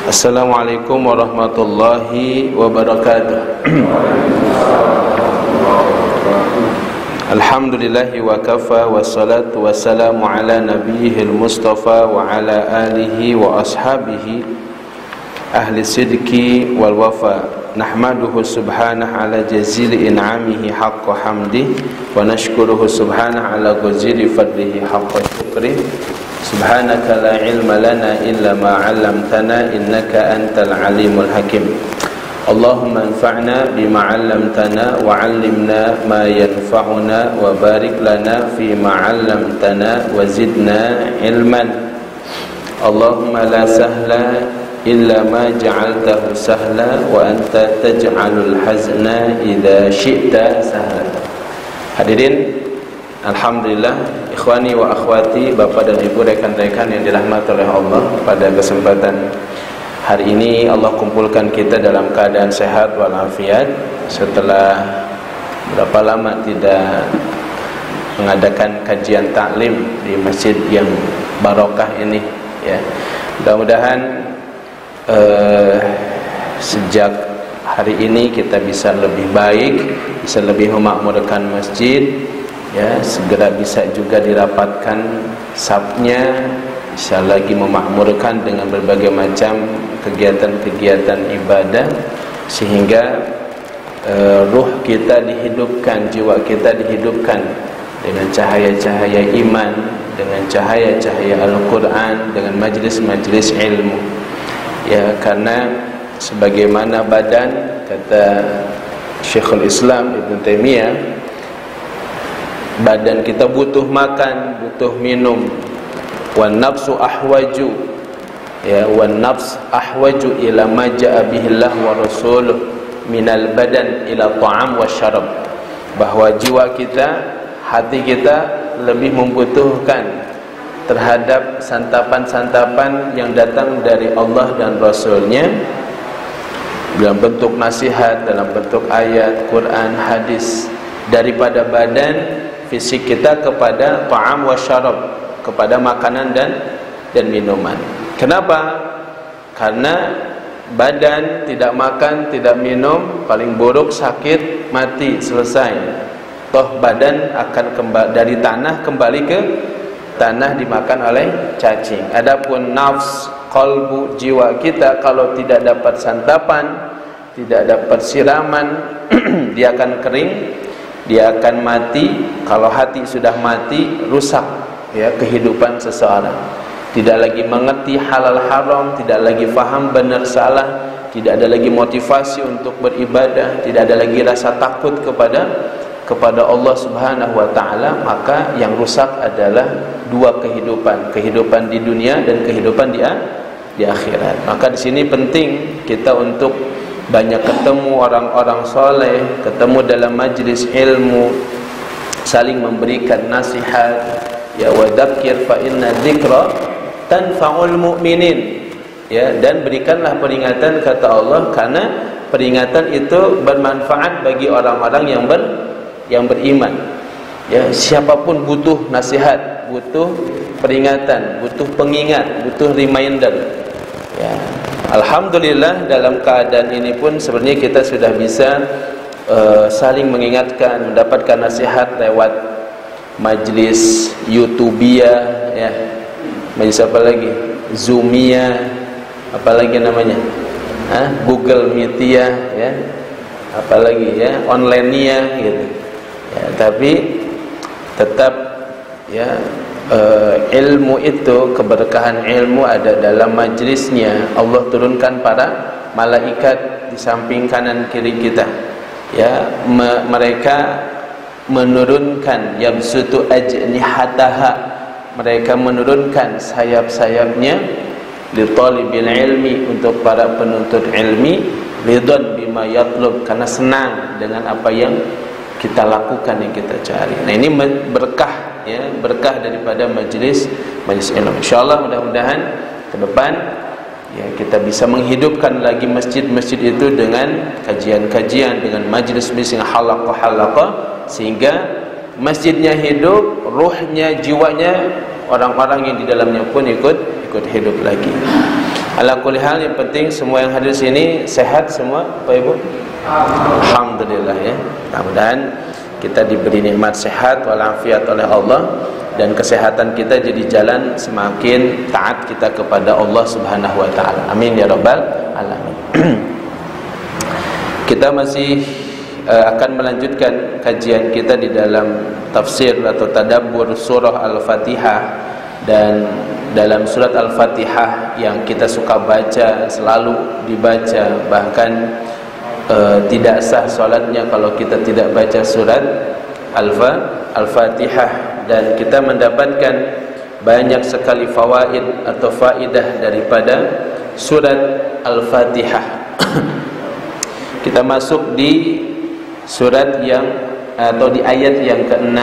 Assalamualaikum warahmatullahi wabarakatuh. Alhamdulillahi wa kafa, wassalatu wassalamu ala nabiyihil mustafa wa ala alihi wa ashabihi ahli sidki wal wafa. Nahmaduhu subhanahu ala jazili in'amihi haqqa hamdih, wa nashkuruhu subhanahu ala ghazili fadlihi haqqa syukrih. Subhanaka la ilma lana illa ma 'allamtana innaka antal alimul hakim. Allahumma anfa'na bima 'allamtana wa 'allimna ma yanfa'una wa barik lana fi ma 'allamtana wa zidna ilman. Allahumma la sahla illa ma ja'altahu sahla wa anta taj'alul hazna idza syi'ta sahla. Hadirin, alhamdulillah, ikhwani wa akhwati, bapak dan ibu, rekan-rekan yang dirahmati oleh Allah, pada kesempatan hari ini Allah kumpulkan kita dalam keadaan sehat walafiat setelah berapa lama tidak mengadakan kajian taklim di masjid yang barokah ini, ya. Mudah-mudahan sejak hari ini kita bisa lebih baik, bisa lebih memakmurkan masjid, ya, segera bisa juga dirapatkan safnya, bisa lagi memakmurkan dengan berbagai macam kegiatan-kegiatan ibadah, sehingga ruh kita dihidupkan, jiwa kita dihidupkan dengan cahaya-cahaya iman, dengan cahaya-cahaya Al-Quran, dengan majlis-majlis ilmu, ya. Karena sebagaimana badan, kata Syekhul Islam Ibn Taimiyah, badan kita butuh makan, butuh minum. Wan nafsu ahwaju, ya, wan nafs ahwaju ila ma jaa bihillah wa rasuluh minal badan ila ta'am wa syarab. Bahwa jiwa kita, hati kita lebih membutuhkan terhadap santapan-santapan yang datang dari Allah dan Rasulnya dalam bentuk nasihat, dalam bentuk ayat, Quran, hadis, daripada badan fisik kita kepada ta'am wa syarab, kepada makanan dan minuman. Kenapa? Karena badan tidak makan, tidak minum, paling buruk sakit, mati, selesai. Toh badan akan kembali dari tanah, kembali ke tanah, dimakan oleh cacing. Adapun nafs, qalbu, jiwa kita, kalau tidak dapat santapan, tidak dapat siraman, dia akan kering, dia akan mati. Kalau hati sudah mati, rusak, ya, kehidupan seseorang. Tidak lagi mengerti halal haram, tidak lagi faham benar salah, tidak ada lagi motivasi untuk beribadah, tidak ada lagi rasa takut kepada Allah Subhanahu wa taala. Maka yang rusak adalah dua kehidupan, kehidupan di dunia dan kehidupan di akhirat. Maka di sini penting kita untuk banyak ketemu orang-orang soleh, ketemu dalam majlis ilmu, saling memberikan nasihat, ya, wa dzakir fa inna dzikra tanfa'ul mu'minin, ya, dan berikanlah peringatan, kata Allah, karena peringatan itu bermanfaat bagi orang-orang yang beriman, ya. Siapapun butuh nasihat, butuh peringatan, butuh pengingat, butuh reminder, ya. Alhamdulillah, dalam keadaan ini pun sebenarnya kita sudah bisa saling mengingatkan, mendapatkan nasihat lewat majlis YouTubia, ya. Majlis apa lagi? Zoomia, apa lagi namanya? Google Meetia, ya. Apa lagi, ya? Onlinea, gitu. Ya, tapi tetap, ya, ilmu itu, keberkahan ilmu ada dalam majlisnya. Allah turunkan para malaikat di samping kanan kiri kita, ya. Mereka menurunkan yabsutu ajnihataha, mereka menurunkan sayap-sayapnya li talibil ilmi, untuk para penuntut ilmi, ridwan bima yatlub, karena senang dengan apa yang kita lakukan, yang kita cari. Nah, ini berkah, ya, berkah daripada majlis ilmu. Insyaallah, mudah-mudahan ke depan, ya, kita bisa menghidupkan lagi masjid-masjid itu dengan kajian-kajian, dengan majlis-majlis yang halaqah-halaqah, sehingga masjidnya hidup, ruhnya, jiwanya, orang-orang yang di dalamnya pun ikut hidup lagi. Ala kulli hal, yang penting semua yang hadir sini sehat semua, Pak Ibu. Alhamdulillah ya. Mudah-mudahan kita diberi nikmat sehat walafiat oleh Allah, dan kesehatan kita jadi jalan semakin taat kita kepada Allah Subhanahu wa taala. Amin ya rabbal alamin. Kita masih akan melanjutkan kajian kita di dalam tafsir atau tadabbur surah Al-Fatihah. Dan dalam surat Al-Fatihah yang kita suka baca, selalu dibaca, bahkan tidak sah solatnya kalau kita tidak baca surat Al-Fatihah. Dan kita mendapatkan banyak sekali fawaid atau faidah daripada surat Al-Fatihah. Kita masuk di surat yang atau di ayat yang ke-6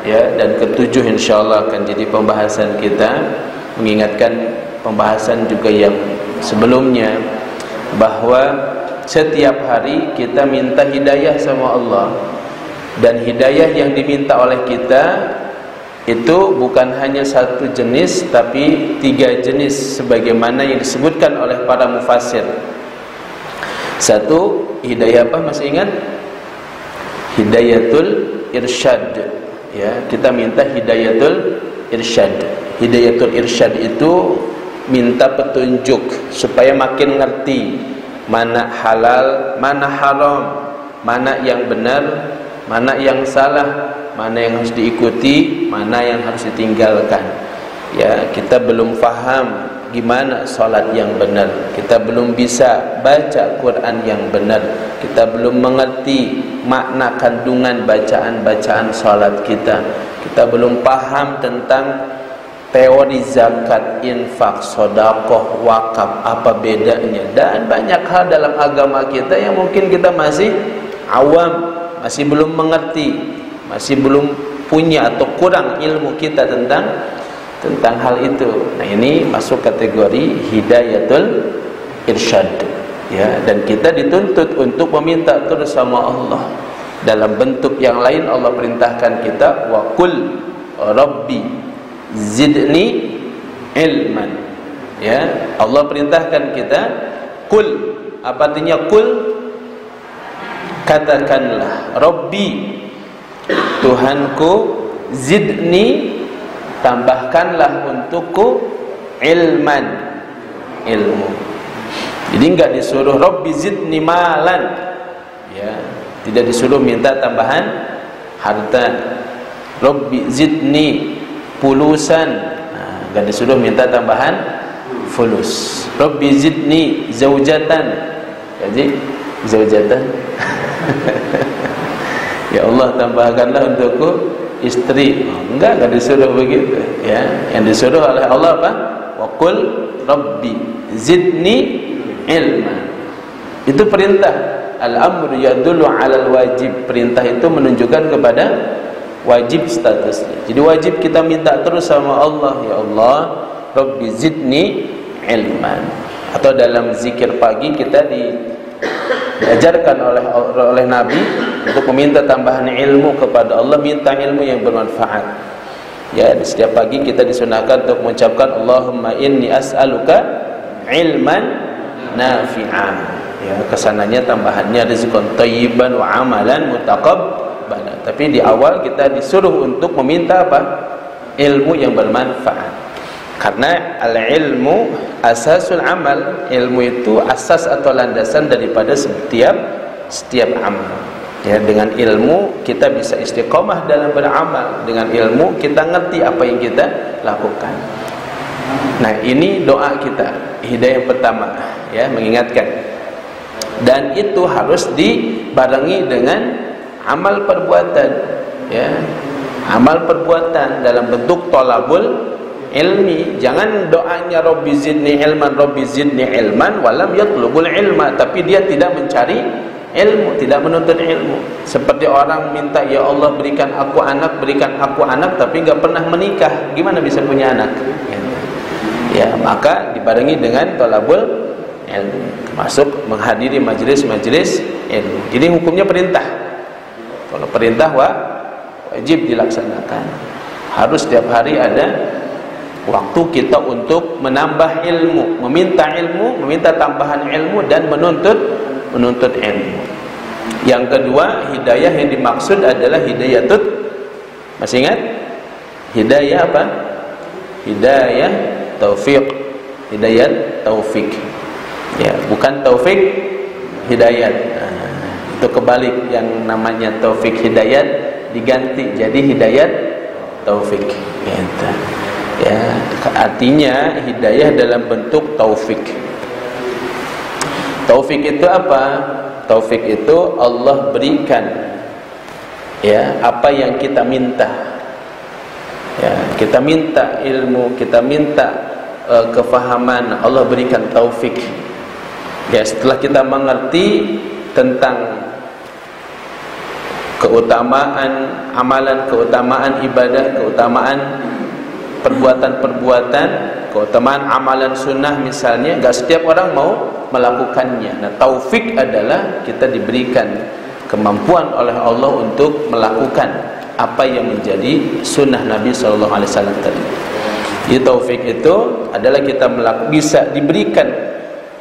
ya, dan ke-7 insyaallah akan jadi pembahasan kita, mengingatkan pembahasan juga yang sebelumnya, bahwa setiap hari kita minta hidayah sama Allah, dan hidayah yang diminta oleh kita itu bukan hanya satu jenis, tapi 3 jenis sebagaimana yang disebutkan oleh para mufassir. Satu, hidayah apa, masih ingat? Hidayatul irsyad ya, kita minta hidayatul irsyad. Hidayatul irsyad itu minta petunjuk supaya makin ngerti mana halal, mana haram, mana yang benar, mana yang salah, mana yang harus diikuti, mana yang harus ditinggalkan. Ya, kita belum faham gimana salat yang benar, kita belum bisa baca Quran yang benar, kita belum mengerti makna kandungan bacaan-bacaan salat kita, kita belum paham tentang teori zakat, infak, sedekah, wakaf, apa bedanya, dan banyak hal dalam agama kita yang mungkin kita masih awam, masih belum mengerti, masih belum punya atau kurang ilmu kita tentang hal itu. Nah, ini masuk kategori hidayatul irsyad ya, dan kita dituntut untuk meminta terus sama Allah. Dalam bentuk yang lain Allah perintahkan kita, wa qul rabbi zidni ilman ya. Allah perintahkan kita qul, apa artinya qul? Katakanlah, rabbi, Tuhanku, zidni, tambahkanlah untukku, ilman, ilmu. Jadi enggak disuruh rabbi zidni malan ya, tidak disuruh minta tambahan harta. Rabbi zidni fulusan, nah, enggak disuruh minta tambahan fulus. Rabbi zidni zaujatan, jadi zaujatan ya Allah, tambahkanlah untukku istri. Enggak disuruh begitu ya. Yang disuruh oleh Allah apa? Wa qul rabbi zidni ilma. Itu perintah. Al-amru yadullu 'alal wajib. Perintah itu menunjukkan kepada wajib statusnya. Jadi wajib kita minta terus sama Allah, ya Allah, rabbi zidni ilman. Atau dalam zikir pagi kita diajarkan oleh Nabi untuk meminta tambahan ilmu kepada Allah, minta ilmu yang bermanfaat. Ya, di setiap pagi kita disunahkan untuk mengucapkan Allahumma inni as'aluka ilman nafi'an. Ya, kesananya tambahannya rizqan thayyiban wa amalan mutaqabbalan. Tapi di awal kita disuruh untuk meminta apa? Ilmu yang bermanfaat. Karena al-ilmu asasul amal, ilmu itu asas atau landasan daripada setiap amal. Ya, dengan ilmu kita bisa istiqomah dalam beramal. Dengan ilmu kita ngerti apa yang kita lakukan. Nah, ini doa kita, hidayah pertama ya, mengingatkan. Dan itu harus dibarengi dengan amal perbuatan ya. Amal perbuatan dalam bentuk thalabul ilmi. Jangan doanya Rabbi zidni ilman, Rabbi zidni ilman, walam yatlubul ilma, tapi dia tidak mencari ilmu, tidak menuntut ilmu. Seperti orang minta, ya Allah berikan aku anak, tapi enggak pernah menikah, gimana bisa punya anak? Ya, maka dibarengi dengan thalabul ilmu, termasuk menghadiri majelis-majelis ilmu. Jadi hukumnya perintah. Kalau perintah wajib dilaksanakan. Harus setiap hari ada waktu kita untuk menambah ilmu, meminta tambahan ilmu dan menuntut ilmu. Yang kedua, hidayah yang dimaksud adalah hidayatut, masih ingat? Hidayah apa? Hidayah taufik. Hidayat taufik. Ya, bukan taufik hidayat. Itu kebalik, yang namanya taufik hidayat diganti jadi hidayat taufik. Gitu. Ya, artinya hidayah dalam bentuk taufik. Taufik itu apa? Taufik itu Allah berikan ya apa yang kita minta. Ya, kita minta ilmu, kita minta kefahaman, Allah berikan taufik. Ya, setelah kita mengerti tentang keutamaan amalan, keutamaan ibadah, keutamaan perbuatan-perbuatan, keutamaan amalan sunnah misalnya, enggak setiap orang mau melakukannya. Nah, taufik adalah kita diberikan kemampuan oleh Allah untuk melakukan apa yang menjadi sunnah Nabi SAW tadi. Jadi taufik itu adalah kita bisa diberikan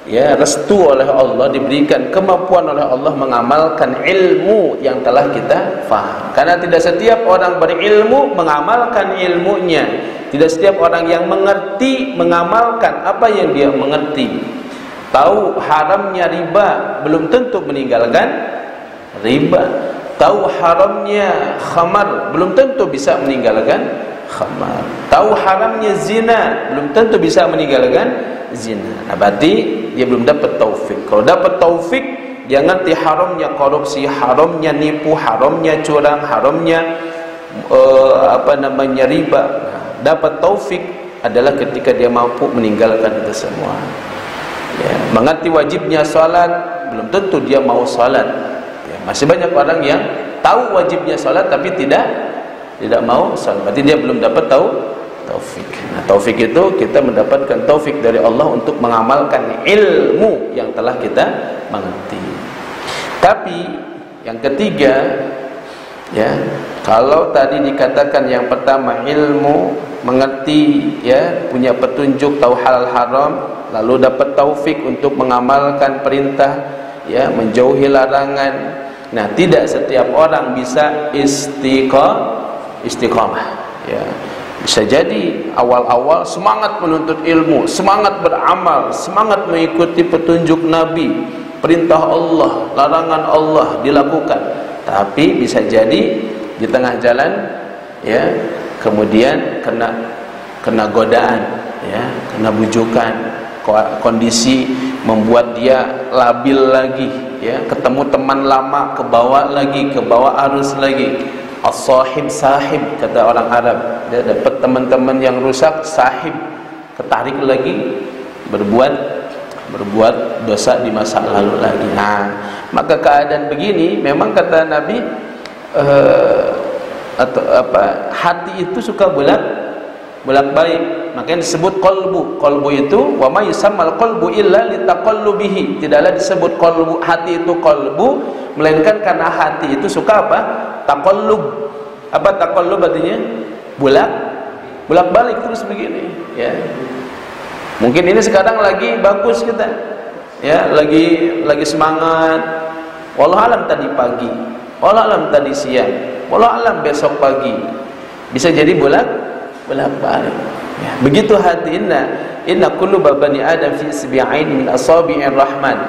ya restu oleh Allah, diberikan kemampuan oleh Allah mengamalkan ilmu yang telah kita faham. Karena tidak setiap orang berilmu mengamalkan ilmunya. Tidak setiap orang yang mengerti mengamalkan apa yang dia mengerti. Tahu haramnya riba belum tentu meninggalkan riba. Tahu haramnya khamar belum tentu bisa meninggalkan khamar. Tahu haramnya zina belum tentu bisa meninggalkan zina. Nah, berarti dia belum dapat taufik. Kalau dapat taufik, dia ngerti haramnya korupsi, haramnya nipu, haramnya curang, haramnya riba. Nah, dapat taufik adalah ketika dia mampu meninggalkan itu semua. Ya, mengerti wajibnya salat, belum tentu dia mau salat. Ya, masih banyak orang yang tahu wajibnya salat tapi tidak mau salat. Berarti dia belum dapat taufik. Nah, taufik itu kita mendapatkan taufik dari Allah untuk mengamalkan ilmu yang telah kita mengerti. Tapi yang ketiga, ya, kalau tadi dikatakan yang pertama ilmu, mengerti, ya, punya petunjuk, tahu halal haram, lalu dapat taufik untuk mengamalkan perintah, ya, menjauhi larangan. Nah, tidak setiap orang bisa istiqamah, ya. Bisa jadi awal-awal semangat menuntut ilmu, semangat beramal, semangat mengikuti petunjuk Nabi, perintah Allah, larangan Allah dilakukan. Tapi bisa jadi di tengah jalan, ya, kemudian kena godaan, ya, kena bujukan, kondisi membuat dia labil lagi, ya, ketemu teman lama kebawa arus lagi. As-sahib sahib, kata orang Arab. Dia dapat teman-teman yang rusak, sahib, ketarik lagi berbuat dosa di masa lalu lagi. Nah, maka keadaan begini memang kata Nabi hati itu suka bolak-balik. Makanya disebut qalbu. Qalbu itu wa ma yusammal qalbu illa litaqallubihi. Tidaklah disebut qalbu, hati itu qalbu, melainkan karena hati itu suka apa? Taqallub. Apa taqallub artinya? Bolak-balik terus begini, ya. Mungkin ini sekarang lagi bagus kita. Ya, lagi semangat. Wallahu alam tadi pagi, wallahu alam tadi siang, wallahu alam besok pagi. Bisa jadi bolak-balik. Ya, begitu hati. Inna quluba bani adam fi isbi'ain min asabi'ir rahman.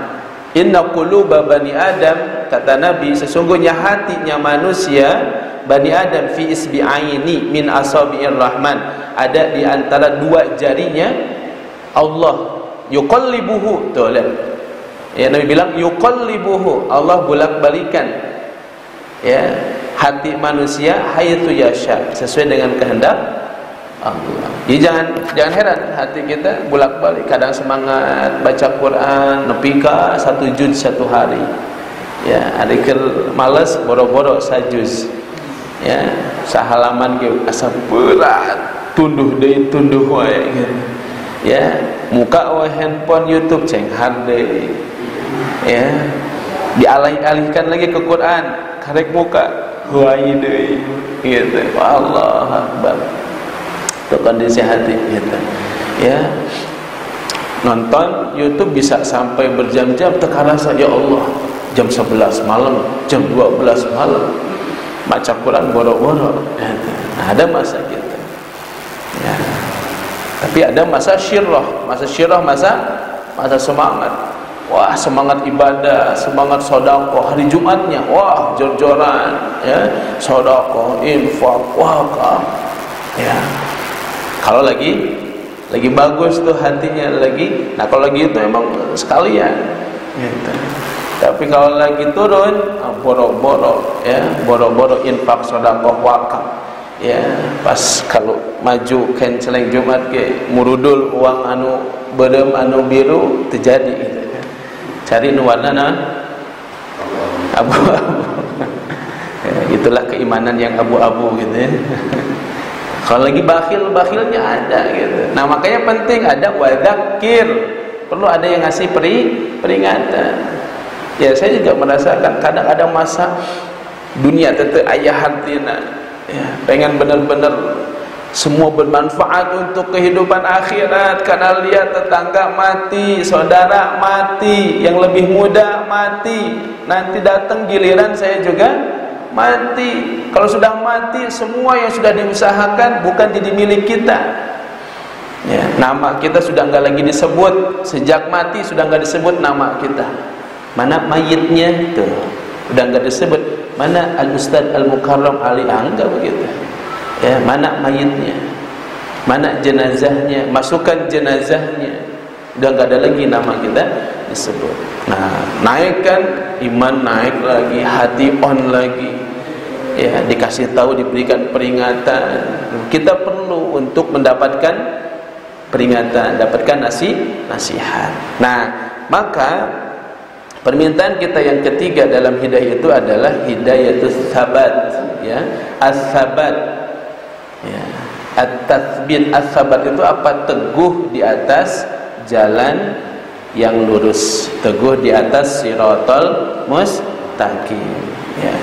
Inna quluba bani adam, kata Nabi, sesungguhnya hatinya manusia, bani adam fi isbi'aini min asabi'ir rahman, ada di antara dua jarinya Allah. Yuqallibuhu, tuh lihat. Ya, Nabi bilang yuqallibuhu, Allah bolak-balikan, ya, hati manusia haitsu yasha, sesuai dengan kehendak Allah. Jadi jangan heran hati kita bolak-balik. Kadang semangat baca Quran, nepika 1 juz 1 hari. Ya, adikir malas boro-boro sajuz. Ya, sahalaman ge asa berat, tunduh deui tunduh wae gitu. Ya, muka wae handphone YouTube cenghar deui. Ya, dialih-alihkan lagi ke Quran, karek muka wae deui gitu. Allah Akbar. untuk kondisi hati gitu. Ya, nonton YouTube bisa sampai berjam-jam, terkarasa ya Allah jam 11 malam, jam 12 malam baca Quran boro-boro. Nah, ada masa gitu ya. Tapi ada masa syirah, masa semangat. Wah, semangat ibadah, semangat sedekah hari Jumatnya. Wah, jor-joran ya, sedekah, infak, wakaf. Ya. Kalau lagi bagus tuh hatinya lagi. Nah, kalau lagi itu emang sekalian gitu. Tapi kalau lagi turun, boro-boro ya, boro-boro infak, sedekah, wakaf. Ya, pas kalau maju kenceleng Jumat ke murudul uang anu berem anu biru terjadi gitu kan. Cari nu warna abu-abu. Ya, itulah keimanan yang abu-abu gitu ya. Kalau lagi bakhilnya ada gitu. Nah, makanya penting ada wadzakir. Perlu ada yang ngasih peringatan. Ya, saya juga merasakan kadang ada masa dunia tetep ayah hatina. Ya, pengen benar-benar semua bermanfaat untuk kehidupan akhirat, karena lihat tetangga mati, saudara mati, yang lebih muda mati, nanti datang giliran saya juga mati. Kalau sudah mati, semua yang sudah diusahakan bukan jadi milik kita ya, nama kita sudah enggak lagi disebut, sejak mati sudah enggak disebut nama kita. Mana mayitnya tuh udah enggak disebut. Mana Al-Ustadz Al-Mukarram Ali Angga begitu ya, mana mayitnya, mana jenazahnya, masukkan jenazahnya, udah enggak ada lagi nama kita disebut. Nah, naikkan iman, naik lagi, hati on lagi ya, dikasih tahu, diberikan peringatan. Kita perlu untuk mendapatkan peringatan, dapatkan nasihat. Nah, maka permintaan kita yang ketiga dalam hidayah itu adalah hidayatus sabat ya, as-sabat ya, at-tatsbit. As-sabat itu apa? Teguh di atas jalan yang lurus, teguh di atas siratal mustaqim ya,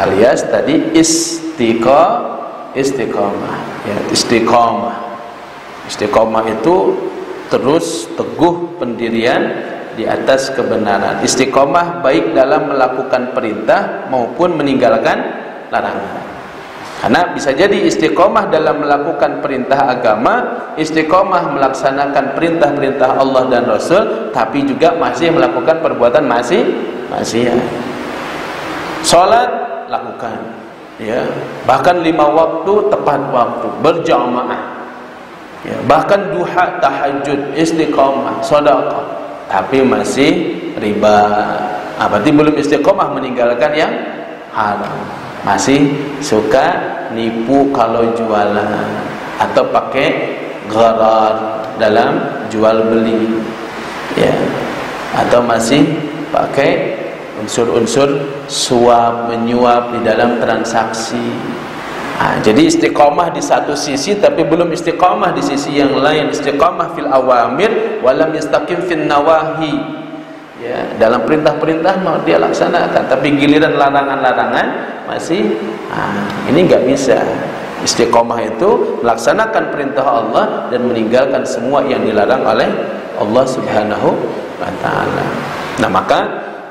alias tadi istiqamah ya, istiqamah itu terus teguh pendirian di atas kebenaran. Istiqomah baik dalam melakukan perintah maupun meninggalkan larangan. Karena bisa jadi istiqomah dalam melakukan perintah agama, istiqomah melaksanakan perintah-perintah Allah dan Rasul, tapi juga masih melakukan perbuatan maksiat. Salat lakukan ya, bahkan 5 waktu tepat waktu, berjamaah ya, bahkan duha, tahajud, istiqomah, sedekah, tapi masih riba. Berarti belum istiqomah meninggalkan yang haram, masih suka nipu kalau jualan atau pakai gharar dalam jual beli ya, atau masih pakai unsur-unsur suap menyuap di dalam transaksi. Jadi istiqamah di satu sisi tapi belum istiqamah di sisi yang lain. Istiqamah fil awamir walam yastaqim fil nawahi ya, dalam perintah-perintah mau dia laksanakan, tapi giliran larangan-larangan masih ini enggak bisa. Istiqamah itu melaksanakan perintah Allah dan meninggalkan semua yang dilarang oleh Allah Subhanahu wa taala. Nah, maka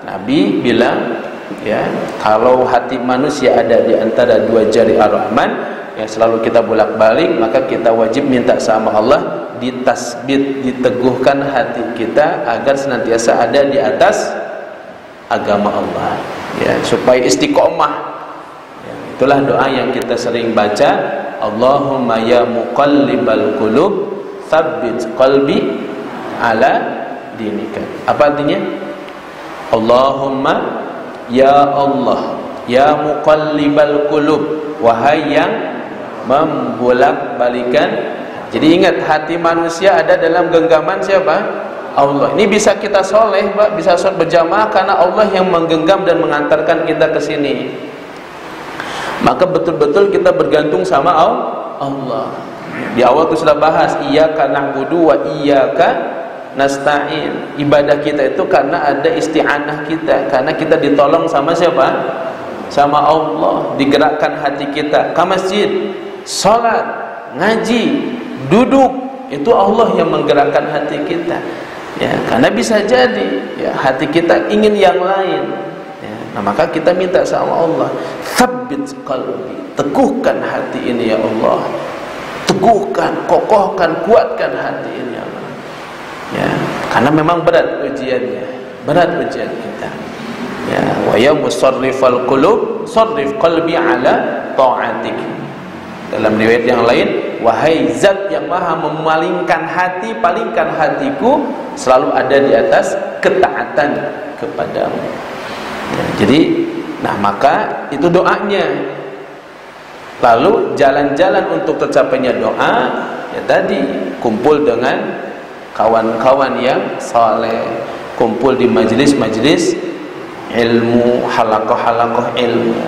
Nabi bilang ya, kalau hati manusia ada di antara 2 jari Ar-Rahman yang selalu kita bolak-balik, maka kita wajib minta sama Allah ditasbit, diteguhkan hati kita agar senantiasa ada di atas agama Allah ya, supaya istiqomah ya, itulah doa yang kita sering baca, Allahumma ya muqallibal qulub tsabbit qalbi ala dinika. Apa artinya? Allahumma ya Allah, ya muqallibal qulub, wahai yang membolak-balikan. Jadi ingat, hati manusia ada dalam genggaman siapa? Allah. Ini bisa kita soleh, Pak, bisa sholat berjamaah karena Allah yang menggenggam dan mengantarkan kita ke sini. Maka betul-betul kita bergantung sama Allah. Di awal itu sudah bahas, iyyaka na'budu wa iyyaka nasta'in. Ibadah kita itu karena ada isti'anah kita, karena kita ditolong sama siapa? Sama Allah. Digerakkan hati kita ke masjid, salat ngaji, duduk, itu Allah yang menggerakkan hati kita. Ya, karena bisa jadi ya, hati kita ingin yang lain. Ya, nah maka kita minta sama Allah, tsabbit qalbi, teguhkan hati ini ya Allah. Teguhkan, kokohkan, kuatkan hati ini ya Allah. Ya, karena memang berat ujiannya, berat ujian kita. Ya, wa ya musarrifal qulub, sarrif qalbi ala ta'atik. Dalam riwayat yang lain, wahai zat yang maha memalingkan hati, palingkan hatiku selalu ada di atas ketaatan kepadamu. Ya, jadi, nah maka itu doanya. Lalu jalan-jalan untuk tercapainya doa, ya tadi kumpul dengan kawan-kawan yang saleh, kumpul di majlis-majlis ilmu, halaqah-halaqah ilmu.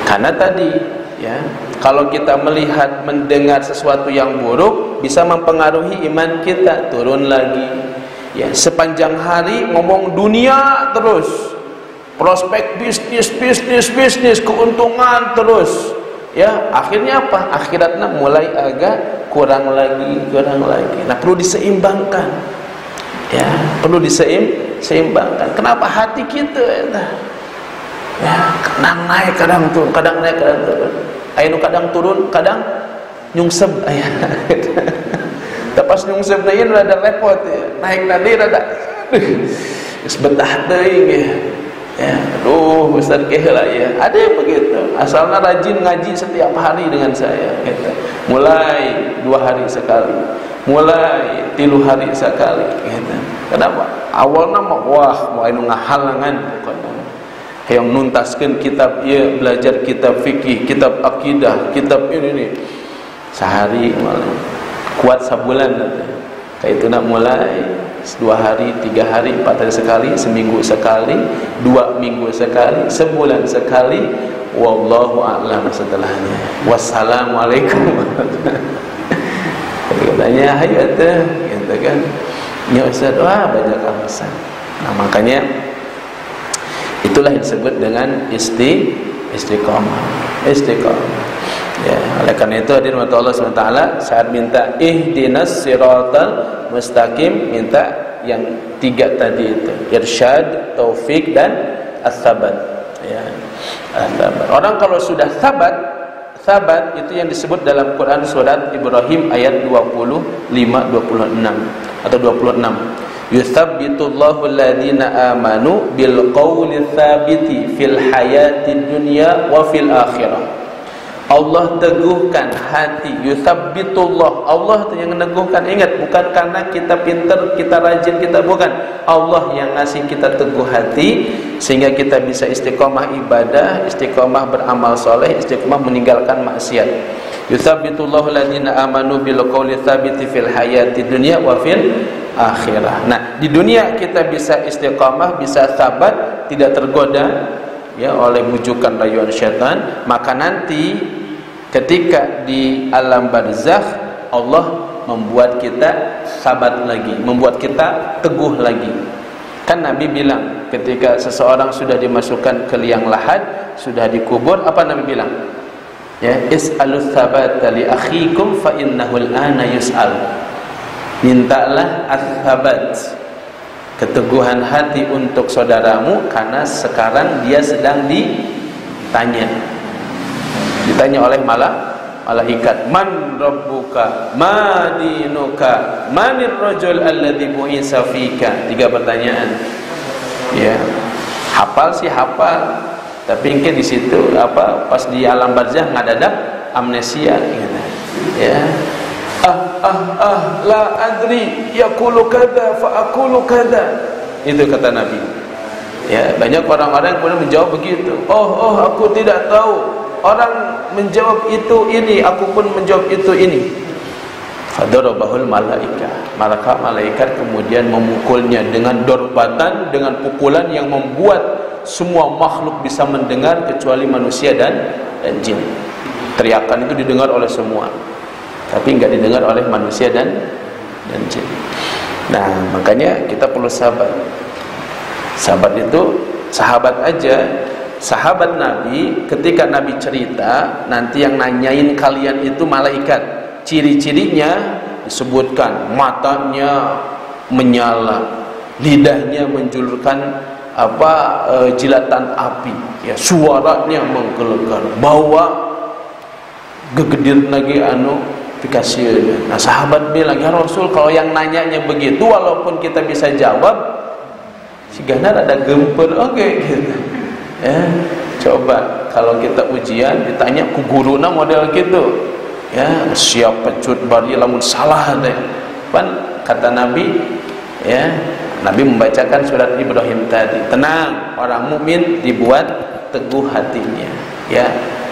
Karena tadi ya, kalau kita melihat, mendengar sesuatu yang buruk bisa mempengaruhi iman kita, turun lagi. Ya, sepanjang hari ngomong dunia terus, prospek bisnis, keuntungan terus. Ya, akhirnya apa? Akhiratnya mulai agak kurang lagi. Nah, perlu diseimbangkan. Ya, perlu diseimbangkan. Kenapa hati kita ya, kadang naik, kadang turun, kadang naik, kadang turun. Ayo kadang turun, kadang nyungsep aya. Pas nyungsep naik rada repot ya. Naik tadi rada sebetah teuing ya. Ya, aduh besar keheula ya. Ada yang begitu. Asalnya rajin ngaji setiap hari dengan saya gitu. Mulai 2 hari sekali. Mulai 3 hari sekali gitu. Kenapa? Awalnya mah wah mau anu ngahalangan pokoknya. Yang nuntaskeun kitab ieu, belajar kitab fikih, kitab akidah, kitab ini. Sehari malah kuat sabulan kayak itu nak mulai 2 hari, 3 hari, 4 hari sekali, seminggu sekali, 2 minggu sekali, sebulan sekali. Wallahu a'lam setelahnya. Wassalamualaikum. Katanya hayu atuh gitu kan. Ya Ustaz, wah banyak alasan. Nah, makanya itulah yang disebut dengan istiqomah. Ya, oleh karena itu hadirin Allah SWT saat minta ihdinas siratal mustaqim, minta yang 3 tadi itu, irsyad, taufik dan as-sabat. Ya, as-sabat. Orang kalau sudah sabat itu yang disebut dalam Quran surat Ibrahim ayat 25-26 atau 26. Yuthabbitullahu alladhina amanu bil qawli tsabiti fil hayatid dunya wa fil akhirah. Allah teguhkan hati, yuthabbitullah, Allah itu yang meneguhkan. Ingat, bukan karena kita pintar, kita rajin, kita bukan. Allah yang ngasih kita teguh hati sehingga kita bisa istiqomah ibadah, istiqomah beramal soleh, istiqomah meninggalkan maksiat. Yuthabbitullahu alladhina amanu bil qawli tsabiti fil hayati dunya wa fil akhirah. Nah, di dunia kita bisa istiqomah, bisa sabat, tidak tergoda ya oleh bujukan rayuan syaitan. Maka nanti ketika di alam barzakh Allah membuat kita sabat lagi, membuat kita teguh lagi. Kan Nabi bilang ketika seseorang sudah dimasukkan ke liang lahat, sudah dikubur, apa Nabi bilang? Ya, is'alus sabata li akhikum fa innahu al-ana yus'al. Mintalah as-sabat, keteguhan hati untuk saudaramu karena sekarang dia sedang ditanya oleh malaikat. Man rabbuka, ma dinuka, manir rajul alladhi bu'isa fika. 3 pertanyaan. Ya. Hafal sih hafal, tapi mungkin di situ pas di alam barzakh ngadadak amnesia gitu. Ya. La adri yaqulu kadza fa aqulu kadza. Itu kata Nabi. Ya, banyak orang-orang yang kemudian menjawab begitu. Oh, aku tidak tahu. Orang menjawab itu ini, aku pun menjawab itu ini. Fadarabahul malaika. Maka malaikat kemudian memukulnya dengan dorbatan, dengan pukulan yang membuat semua makhluk bisa mendengar kecuali manusia dan jin. Teriakan itu didengar oleh semua, tapi enggak didengar oleh manusia dan jin. Nah, makanya kita perlu sabar. Sabar itu sahabat aja. Sahabat Nabi, ketika Nabi cerita, nanti yang nanyain kalian itu malaikat. ciri-cirinya disebutkan, matanya menyala, lidahnya menjulurkan jilatan api, ya, suaranya menggelegar, bawa gegedir lagi pikasinya. Nah, sahabat bilang, ya Rasul, kalau yang nanyanya begitu, walaupun kita bisa jawab, sigana ada gemper, oke, gitu. Ya, coba kalau kita ujian ditanya ku guruna model gitu, ya, siap pecut bari lamun salah deh. Kan kata Nabi, ya, Nabi membacakan surat Ibrahim tadi, tenang, orang mukmin dibuat teguh hatinya, ya.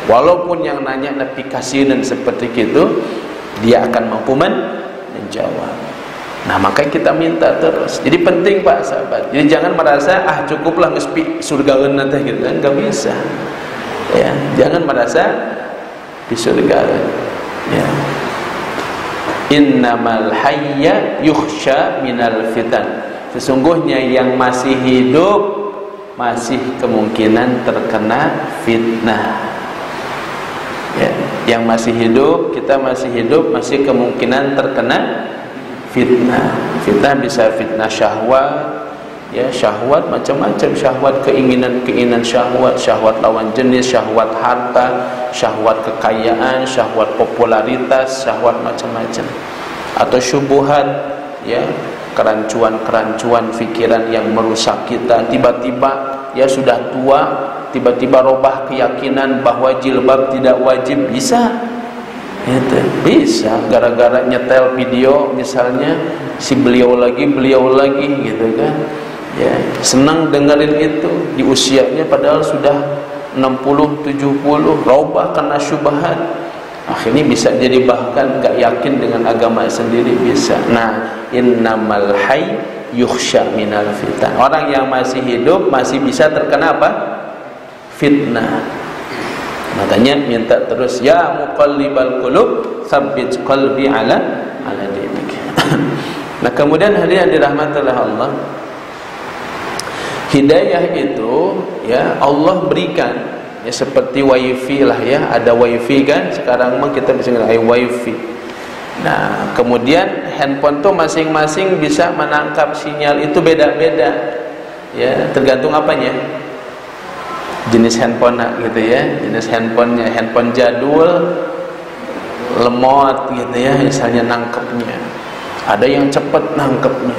Walaupun yang nanya nabi kasihan seperti itu, dia akan mampu menjawab. Nah, makanya kita minta terus. Jadi penting Pak sahabat. Jadi jangan merasa cukuplah ngespi surgaeun nanti gitu kan, enggak bisa. Ya, jangan merasa di surga. Ya. Innamal hayya yukhsha minal fitan. Sesungguhnya yang masih hidup masih kemungkinan terkena fitnah. Ya, yang masih hidup, kita masih hidup, masih kemungkinan terkena fitnah. Fitnah bisa fitnah syahwat, ya, syahwat macam-macam, syahwat keinginan syahwat, syahwat lawan jenis, syahwat harta, syahwat kekayaan, syahwat popularitas, syahwat macam-macam. Atau syubhat, ya, kerancuan-kerancuan pikiran yang merusak kita. Tiba-tiba ya sudah tua, tiba-tiba robah keyakinan bahwa jilbab tidak wajib, bisa. Itu bisa gara-gara nyetel video misalnya si beliau lagi gitu kan. Ya, senang dengerin itu di usianya padahal sudah 60 70, robah karena syubhat. Akhirnya bisa jadi bahkan enggak yakin dengan agama sendiri, bisa. Nah, innamal hayy yukhsha minal fitan. Orang yang masih hidup masih bisa terkena apa? Fitnah. Makanya minta terus, ya muqallibal qulub tsabbit qalbi ala dinik. Nah, kemudian hadirin dirahmati oleh Allah, hidayah itu ya Allah berikan, ya, seperti wifi lah, ya, ada wifi kan sekarang mah kita bisa ngelakuin wifi. Nah, kemudian handphone tuh masing-masing bisa menangkap sinyal itu beda-beda, ya, tergantung apanya, jenis handphone gitu ya, jenis handphonenya. Handphone jadul lemot gitu ya, misalnya nangkepnya, ada yang cepat nangkepnya.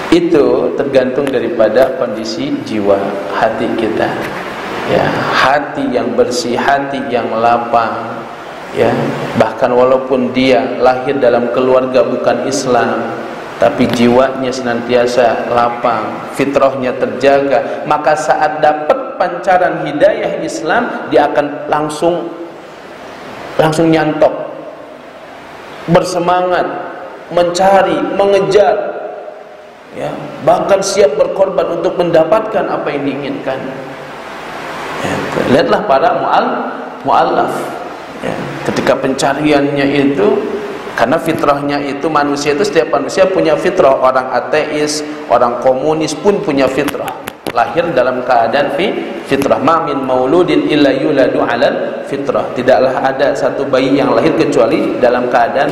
Itu tergantung daripada kondisi jiwa hati kita, ya, hati yang bersih, hati yang lapang, ya, bahkan walaupun dia lahir dalam keluarga bukan Islam, tapi jiwanya senantiasa lapang, fitrahnya terjaga, maka saat dapat pancaran hidayah Islam, dia akan langsung nyantok, bersemangat, mencari, mengejar, ya, bahkan siap berkorban untuk mendapatkan apa yang diinginkan. Ya, lihatlah para mu'allaf, ya, ketika pencariannya itu, karena fitrahnya itu manusia itu, setiap manusia punya fitrah. Orang ateis, orang komunis pun punya fitrah, lahir dalam keadaan fitrah. Ma min mauludin illa yuladu 'alal fitrah. Tidaklah ada satu bayi yang lahir kecuali dalam keadaan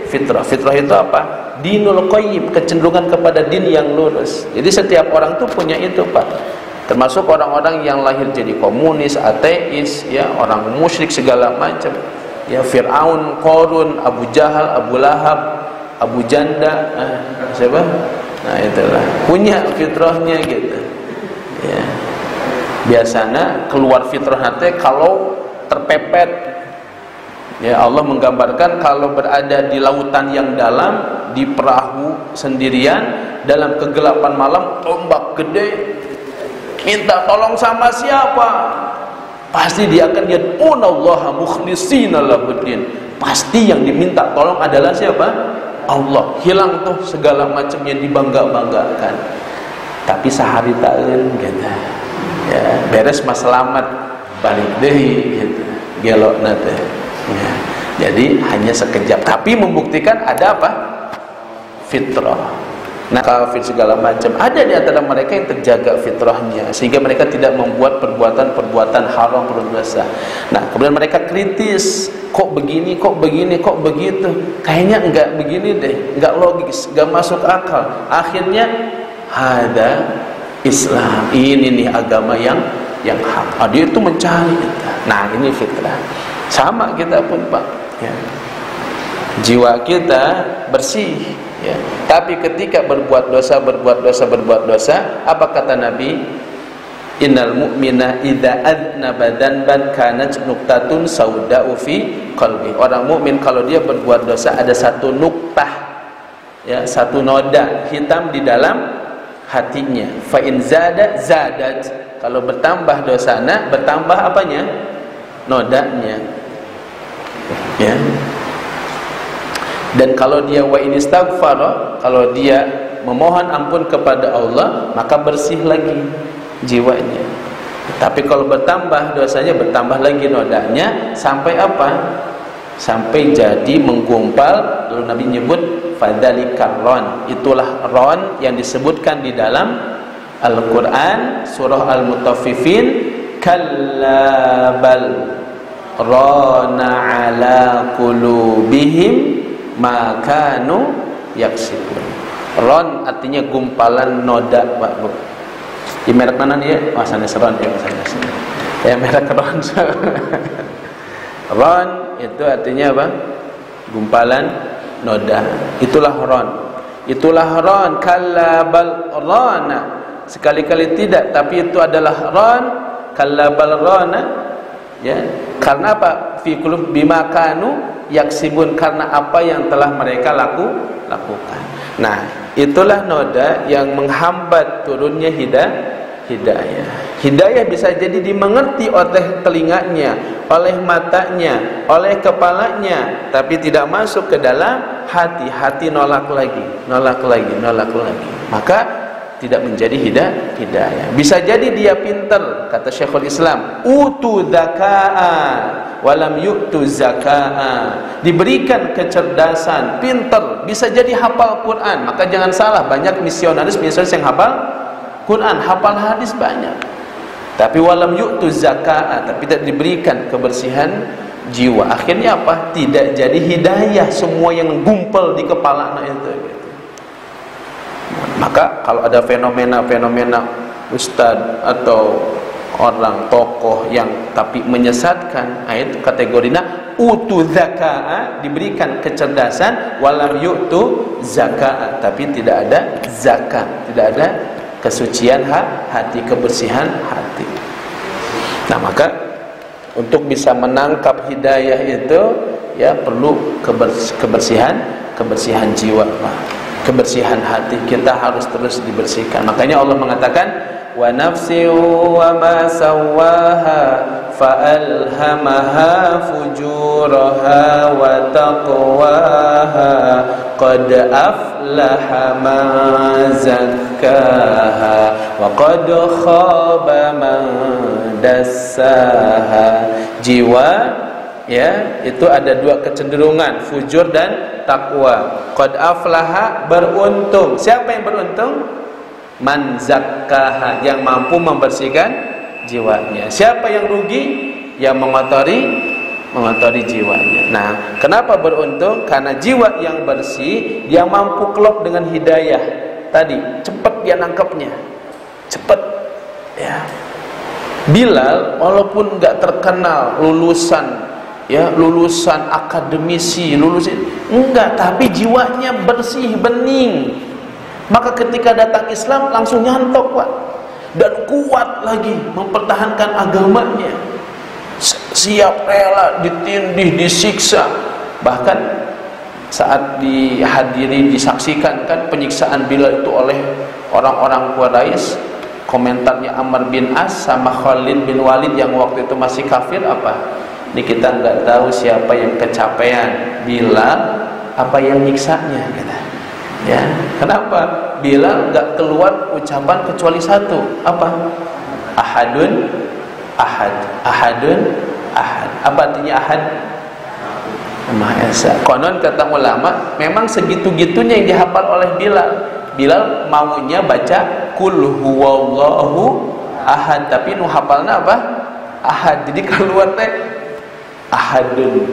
fitrah. Fitrah itu apa? Dinul qayyim, kecenderungan kepada din yang lurus. Jadi setiap orang tuh punya itu, Pak. Termasuk orang-orang yang lahir jadi komunis, ateis, ya, orang musyrik segala macam. Ya, Fir'aun, Qarun, Abu Jahal, Abu Lahab, Abu Janda, siapa? Nah, itulah punya fitrahnya gitu. Ya. Biasanya keluar fitrah nanti kalau terpepet. Ya, Allah menggambarkan kalau berada di lautan yang dalam, di perahu sendirian dalam kegelapan malam, ombak gede, minta tolong sama siapa? Pasti dia akan yad'unallaha mukhlishina lahuddin. Pasti yang diminta tolong adalah siapa? Allah. Hilang tuh segala macamnya dibangga-banggakan. Tapi sehari taeun gitu. Ya, beres mas selamat balik deui gitu. Gelokna teh. Ya. Jadi hanya sekejap, tapi membuktikan ada apa? Fitrah. Nah, kafir segala macam. Ada di antara mereka yang terjaga fitrahnya sehingga mereka tidak membuat perbuatan haram, berdosa. Nah, kemudian mereka kritis, kok begini, kok begini, kok begitu. Kayaknya enggak begini deh, enggak logis, enggak masuk akal. Akhirnya ada Islam. Ini nih agama yang hak. Dia itu mencari kita. Nah, ini fitrah. Sama kita pun, Pak, ya. Jiwa kita bersih, ya. Tapi ketika berbuat dosa, apa kata Nabi? Innal mu'mina idza adnaba dzanban kanat nuqtatun sauda'u fi qalbi. Orang mukmin kalau dia berbuat dosa ada satu nuktah, ya, satu noda hitam di dalam hatinya. Fa in zada zadat. Kalau bertambah dosanya, bertambah apanya? Nodanya. Ya. Dan kalau dia wa in istaghfara, kalau dia memohon ampun kepada Allah, maka bersih lagi jiwanya. Tapi kalau bertambah dosanya, bertambah lagi nodanya, sampai apa? Sampai jadi menggumpal. Lalu Nabi nyebut fadzalikar ron. Itulah ron yang disebutkan di dalam Al-Quran surah Al-Mutaffifin, kalla bal rana ala qulubihim makanu yaksibun. Ron artinya gumpalan noda, Pak Bu. Di merek mana dia? Oh, sanes ron ya, sanes. Ya, merek ron. Ron itu artinya apa? Gumpalan noda. Itulah ron. Itulah ron. Kalla bal rana. Sekali-kali tidak, tapi itu adalah ron. Kalla bal rana. Ya, karena apa? Fi qulub bima kanu yaksibun, karena apa yang telah mereka lakukan. Nah, itulah noda yang menghambat turunnya hidayah. Hidayah bisa jadi dimengerti oleh telinganya, oleh matanya, oleh kepalanya, tapi tidak masuk ke dalam hati. Hati nolak lagi. Maka tidak menjadi hidayah. Bisa jadi dia pintar, kata Syekhul Islam, utu zaka'a walam yu'tu zaka'a. Diberikan kecerdasan, pintar, bisa jadi hafal Quran. Maka jangan salah, banyak misionaris yang hafal Quran, hafal hadis banyak. Tapi walam yu'tu zaka'a, tapi tidak diberikan kebersihan jiwa. Akhirnya apa? Tidak jadi hidayah, semua yang gumpal di kepala itu. Maka kalau ada fenomena ustadz atau orang tokoh yang tapi menyesatkan, itu kategorinya utu zaka'a, diberikan kecerdasan, walam yu'tu zaka'a, tapi tidak ada zakat, tidak ada kesucian hati, kebersihan hati. Nah, maka untuk bisa menangkap hidayah itu, ya, perlu kebersihan jiwa, kebersihan hati kita harus terus dibersihkan. Makanya Allah mengatakan wa nafsi wa ma sawaha fa alhamaha fujuraha wa taqwaha qad aflaha man zakkaha wa qad khaba man dassaha. Jiwa, ya, itu ada dua kecenderungan, fujur dan takwa. Qad aflaha, beruntung. Siapa yang beruntung? Man zakkaha, yang mampu membersihkan jiwanya. Siapa yang rugi? Yang mengotori jiwanya. Nah, kenapa beruntung? Karena jiwa yang bersih, dia mampu klop dengan hidayah tadi, cepat dia nangkepnya, cepat, ya. Bilal walaupun enggak terkenal lulusan akademisi, enggak, tapi jiwanya bersih, bening. Maka ketika datang Islam langsung nyantok, Pak, dan kuat lagi mempertahankan agamanya, siap rela ditindih, disiksa. Bahkan saat disaksikan kan penyiksaan Bilal itu oleh orang-orang Quraisy, komentarnya Amr bin As sama Khalid bin Walid yang waktu itu masih kafir apa? Ini kita nggak tahu siapa yang kecapean, Bilal apa yang nyiksanya, gitu. Ya, kenapa? Bilal nggak keluar ucapan kecuali satu, apa? Ahadun, ahad, ahadun, ahad. Apa artinya ahad? Maha Esa. Konon kata ulama, memang segitu-gitunya yang dihafal oleh Bilal. Bilal maunya baca kul huwallahu ahad, tapi nu hafalna apa? Ahad. Jadi keluar teh ahadun,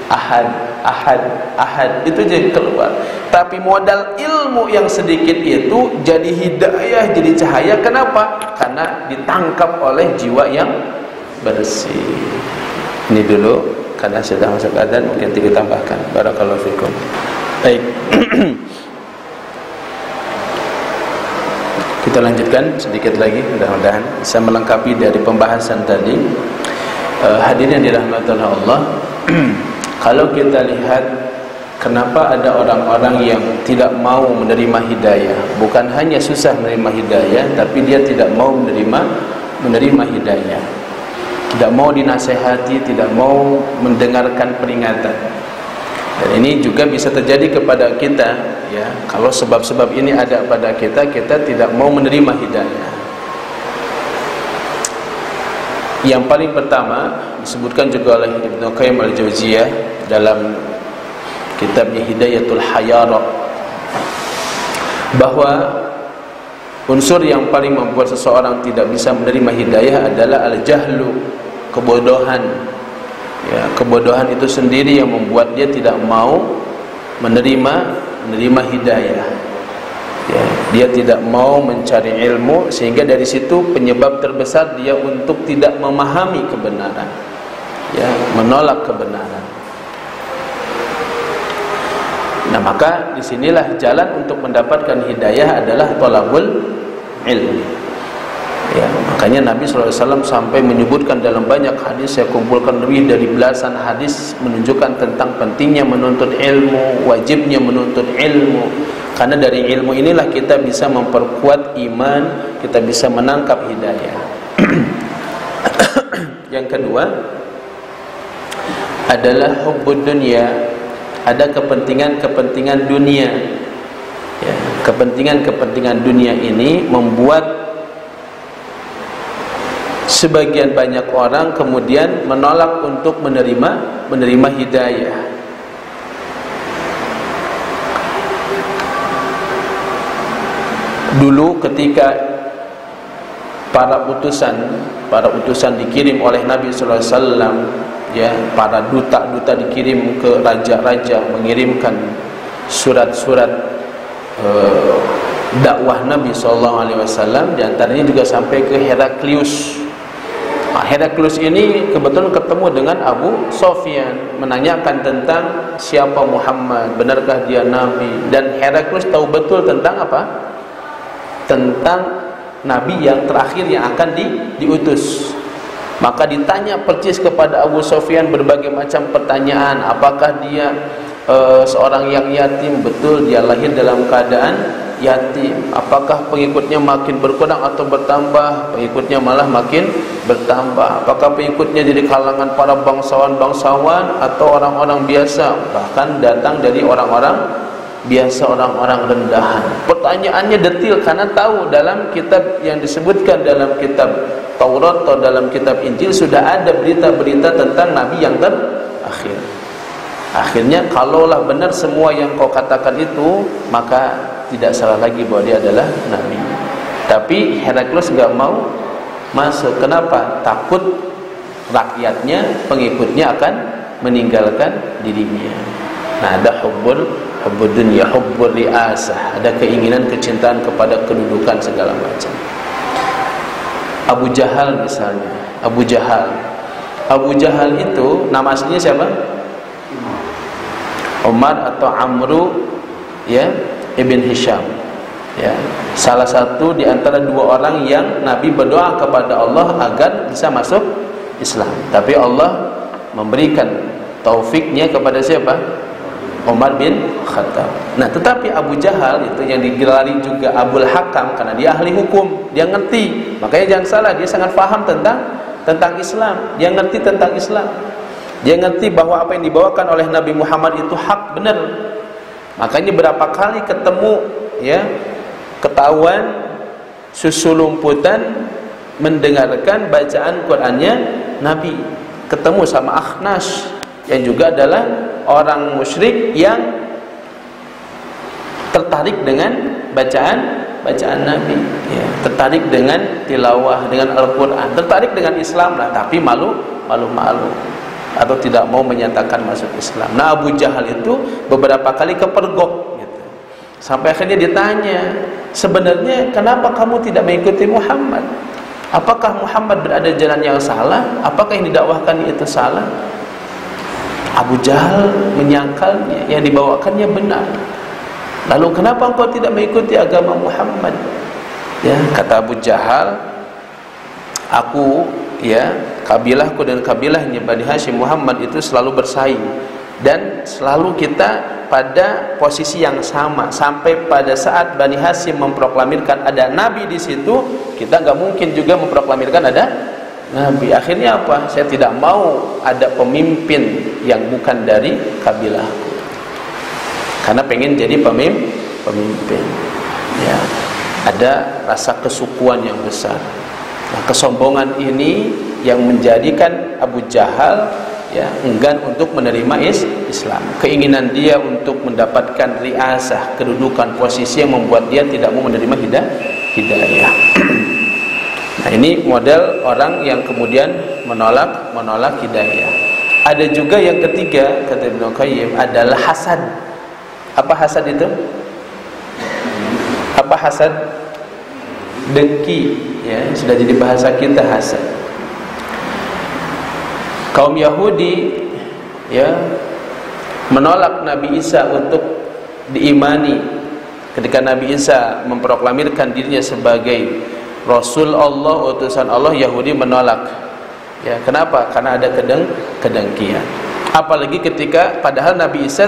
ahad, ahad, ahad, itu jadi keluar. Tapi modal ilmu yang sedikit itu jadi hidayah, jadi cahaya. Kenapa? Karena ditangkap oleh jiwa yang bersih. Ini dulu karena sudah masuk adzan, mungkin kita tambahkan. Barakallahu fikum. Baik. Kita lanjutkan sedikit lagi, mudah-mudahan bisa melengkapi dari pembahasan tadi. Hadirin yang dirahmati Allah, kalau kita lihat kenapa ada orang-orang yang tidak mau menerima hidayah, bukan hanya susah menerima hidayah, tapi dia tidak mau menerima hidayah, tidak mau dinasehati, tidak mau mendengarkan peringatan. Dan ini juga bisa terjadi kepada kita, ya. Kalau sebab-sebab ini ada pada kita, kita tidak mau menerima hidayah. Yang paling pertama disebutkan juga oleh Ibnu Qayyim al-Jauziyah dalam kitabnya Hidayatul Hayara, bahwa unsur yang paling membuat seseorang tidak bisa menerima hidayah adalah al-jahlu, kebodohan. Ya, kebodohan itu sendiri yang membuat dia tidak mau menerima hidayah. Ya, dia tidak mau mencari ilmu, sehingga dari situ penyebab terbesar dia untuk tidak memahami kebenaran, ya, menolak kebenaran. Nah, maka disinilah jalan untuk mendapatkan hidayah adalah thalabul ilmi. Ya, makanya Nabi SAW sampai menyebutkan dalam banyak hadis, saya kumpulkan lebih dari belasan hadis menunjukkan tentang pentingnya menuntut ilmu, wajibnya menuntut ilmu. Karena dari ilmu inilah kita bisa memperkuat iman, kita bisa menangkap hidayah. Yang kedua adalah hubbud dunya, ada kepentingan-kepentingan dunia. Ya, kepentingan-kepentingan dunia ini membuat sebagian banyak orang kemudian menolak untuk menerima hidayah. Dulu ketika para utusan dikirim oleh Nabi sallallahu alaihi wasallam, ya, para duta-duta dikirim ke raja-raja mengirimkan surat-surat dakwah Nabi sallallahu alaihi wasallam, di antaranya juga sampai ke Heraklius. Heraklius ini kebetulan ketemu dengan Abu Sufyan, menanyakan tentang siapa Muhammad, benarkah dia nabi. Dan Heraklius tahu betul tentang apa? Tentang nabi yang terakhir yang akan diutus. Maka ditanya percis kepada Abu Sufyan berbagai macam pertanyaan. Apakah dia seorang yang yatim? Betul, dia lahir dalam keadaan yatim. Apakah pengikutnya makin berkurang atau bertambah? Pengikutnya malah makin bertambah. Apakah pengikutnya dari kalangan para bangsawan atau orang-orang biasa, bahkan datang dari orang-orang biasa, orang-orang rendahan? Pertanyaannya detail karena tahu dalam kitab yang disebutkan dalam kitab Taurat atau dalam kitab Injil sudah ada berita-berita tentang nabi yang terakhir. Akhirnya kalaulah benar semua yang kau katakan itu, maka tidak salah lagi bahwa dia adalah nabi. Tapi Heraklius enggak mau masuk. Kenapa? Takut rakyatnya, pengikutnya akan meninggalkan dirinya. Nah, ada hubbud dunya, hubbur riasah, ada keinginan, kecintaan kepada kedudukan segala macam. Abu Jahal misalnya, Abu Jahal itu nama aslinya siapa? Umar atau Amru, ya, Ibn Hisham, ya, salah satu di antara dua orang yang Nabi berdoa kepada Allah agar bisa masuk Islam. Tapi Allah memberikan taufiknya kepada siapa? Umar bin Khattab. Nah, tetapi Abu Jahal itu yang digelari juga Abul Hakam karena dia ahli hukum, dia ngerti. Makanya jangan salah, dia sangat paham tentang Islam. Dia ngerti tentang Islam. Dia ngerti bahwa apa yang dibawakan oleh Nabi Muhammad itu hak, benar. Makanya berapa kali ketemu, ya, ketahuan susulumputan mendengarkan bacaan Qur'annya Nabi. Ketemu sama Akhnas yang juga adalah orang musyrik yang tertarik dengan bacaan Nabi, ya, tertarik dengan tilawah, dengan Al-Quran, tertarik dengan Islam lah, tapi malu atau tidak mau menyatakan masuk Islam. Nah, Abu Jahal itu beberapa kali kepergok gitu. Sampai akhirnya ditanya, sebenarnya kenapa kamu tidak mengikuti Muhammad? Apakah Muhammad berada di jalan yang salah? Apakah yang didakwahkan itu salah? Abu Jahal menyangkalnya, yang dibawakannya benar. Lalu kenapa engkau tidak mengikuti agama Muhammad? Ya, kata Abu Jahal, aku, ya, kabilahku dan kabilahnya Bani Hashim Muhammad itu selalu bersaing, dan selalu kita pada posisi yang sama. Sampai pada saat Bani Hashim memproklamirkan ada Nabi di situ, kita nggak mungkin juga memproklamirkan ada Nabi. Akhirnya apa? Saya tidak mau ada pemimpin yang bukan dari kabilahku, karena pengen jadi pemimpin. Ya, ada rasa kesukuan yang besar. Nah, kesombongan ini yang menjadikan Abu Jahal, ya, enggan untuk menerima Islam. Keinginan dia untuk mendapatkan riasah, kedudukan, posisi yang membuat dia tidak mau menerima hidayah. Nah, ini model orang yang kemudian menolak hidayah. Ada juga yang ketiga, kata Ibnu Qayyim, adalah hasad. Apa hasad itu? Apa hasad? Dengki, ya, sudah jadi bahasa kita hasad. Kaum Yahudi, ya, menolak Nabi Isa untuk diimani. Ketika Nabi Isa memproklamirkan dirinya sebagai Rasul Allah, utusan Allah, Yahudi menolak. Ya, kenapa? Karena ada kedengkian. Apalagi ketika padahal Nabi Isa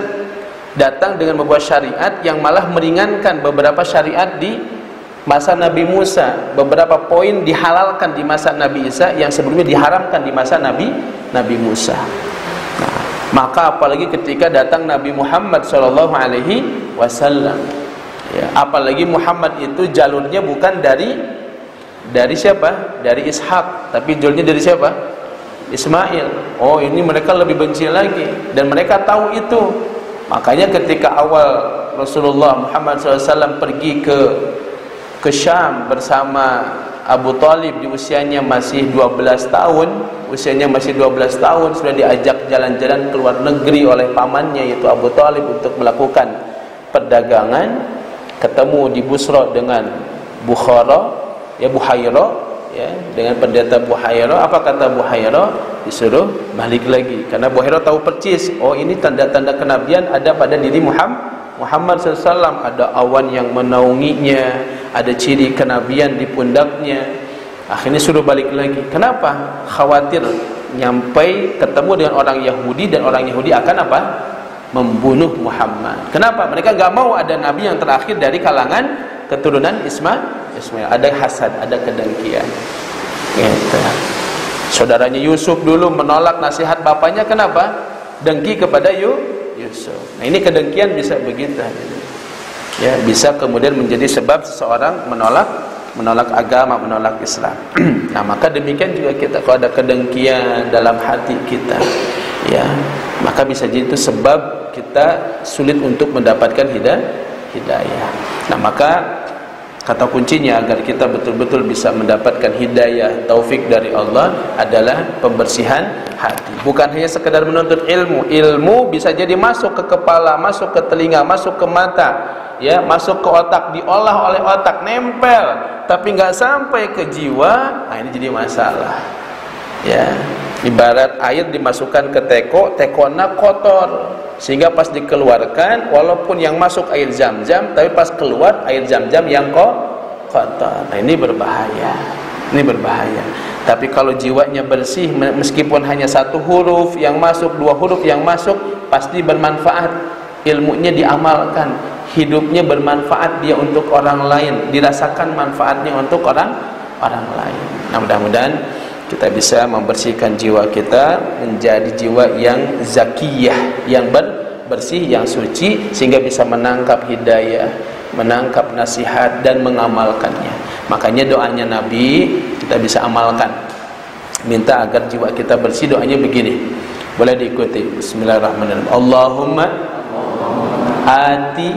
datang dengan membawa syariat yang malah meringankan beberapa syariat di masa Nabi Musa. Beberapa poin dihalalkan di masa Nabi Isa yang sebelumnya diharamkan di masa Nabi Musa. Nah, maka apalagi ketika datang Nabi Muhammad SAW, ya, apalagi Muhammad itu jalurnya bukan dari siapa? Dari Ishak, tapi jalurnya dari siapa? Ismail. Oh, ini mereka lebih benci lagi, dan mereka tahu itu. Makanya ketika awal Rasulullah Muhammad SAW pergi ke Syam bersama Abu Talib di usianya masih 12 tahun, sudah diajak jalan-jalan ke luar negeri oleh pamannya yaitu Abu Talib untuk melakukan perdagangan, ketemu di Busra dengan Bukhara, ya, Buhaira, ya, dengan pendeta Buhaira. Apa kata Buhaira? Disuruh balik lagi, karena Buhaira tahu percis, oh, ini tanda-tanda kenabian ada pada diri Muhammad SAW. Ada awan yang menaunginya, ada ciri kenabian di pundaknya. Akhirnya suruh balik lagi. Kenapa? Khawatir nyampai ketemu dengan orang Yahudi, dan orang Yahudi akan apa? Membunuh Muhammad. Kenapa? Mereka nggak mau ada nabi yang terakhir dari kalangan keturunan Ismail. Ada hasad, ada kedengkian. Gitu. Saudaranya Yusuf dulu menolak nasihat bapaknya. Kenapa? Dengki kepada Yusuf. Nah, ini kedengkian bisa begitu. Ya, bisa kemudian menjadi sebab seseorang menolak agama, menolak Islam. Nah, maka demikian juga kita, kalau ada kedengkian dalam hati kita, ya, maka bisa jadi itu sebab kita sulit untuk mendapatkan hidayah. Nah, maka kata kuncinya agar kita betul-betul bisa mendapatkan hidayah, taufik dari Allah adalah pembersihan hati. Bukan hanya sekedar menuntut ilmu. Ilmu bisa jadi masuk ke kepala, masuk ke telinga, masuk ke mata, ya, masuk ke otak, diolah oleh otak, nempel, tapi nggak sampai ke jiwa. Nah, ini jadi masalah. Ya, ibarat air dimasukkan ke tekona kotor, sehingga pas dikeluarkan, walaupun yang masuk air Zam-Zam, tapi pas keluar air Zam-Zam yang kotor. Nah, ini berbahaya. Tapi kalau jiwanya bersih, meskipun hanya satu huruf yang masuk, dua huruf yang masuk, pasti bermanfaat. Ilmunya diamalkan, hidupnya bermanfaat dia untuk orang lain, dirasakan manfaatnya untuk orang lain. Nah, mudah-mudahan kita bisa membersihkan jiwa kita menjadi jiwa yang zakiyah, yang bersih, yang suci, sehingga bisa menangkap hidayah, menangkap nasihat, dan mengamalkannya. Makanya doanya Nabi kita bisa amalkan, minta agar jiwa kita bersih. Doanya begini, boleh diikuti. Bismillahirrahmanirrahim. Allahumma ati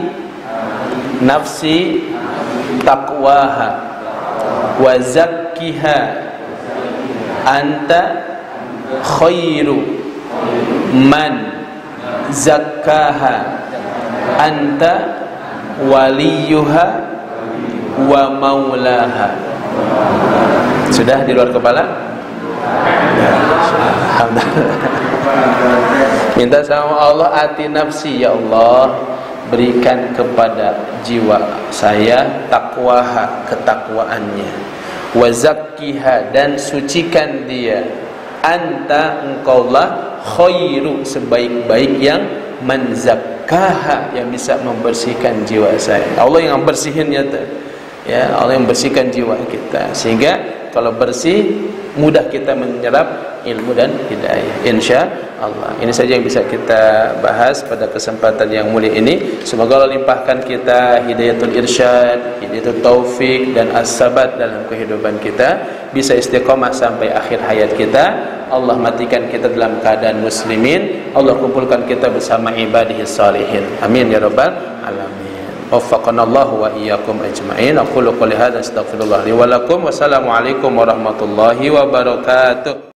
nafsi taqwaha wa zakkiha anta khairu man zakkaha anta waliyuha wa maulaha. Sudah di luar kepala? Alhamdulillah. Minta sama Allah, ati nafsi, ya Allah, berikan kepada jiwa saya takwaha, ketakwaannya, wa zakkiha, dan sucikan dia, anta, engkaulah, khairu, sebaik-baik yang menzakkaha, yang bisa membersihkan jiwa saya. Allah yang membersihinnya tuh. Ya, Allah yang membersihkan jiwa kita, sehingga kalau bersih mudah kita menyerap ilmu dan hidayah, insya Allah. Ini saja yang bisa kita bahas pada kesempatan yang mulia ini. Semoga Allah limpahkan kita hidayatul irsyad, hidayatul taufik, dan as-sabat dalam kehidupan kita, bisa istiqomah sampai akhir hayat kita. Allah matikan kita dalam keadaan muslimin. Allah kumpulkan kita bersama ibadihi salihin. Amin ya rabbal alamin. Waffaqanallahu wa iyyakum ajma'in. Aqulu qouli hadza astaghfirullah li wa lakum. Wassalamualaikum warahmatullahi wabarakatuh.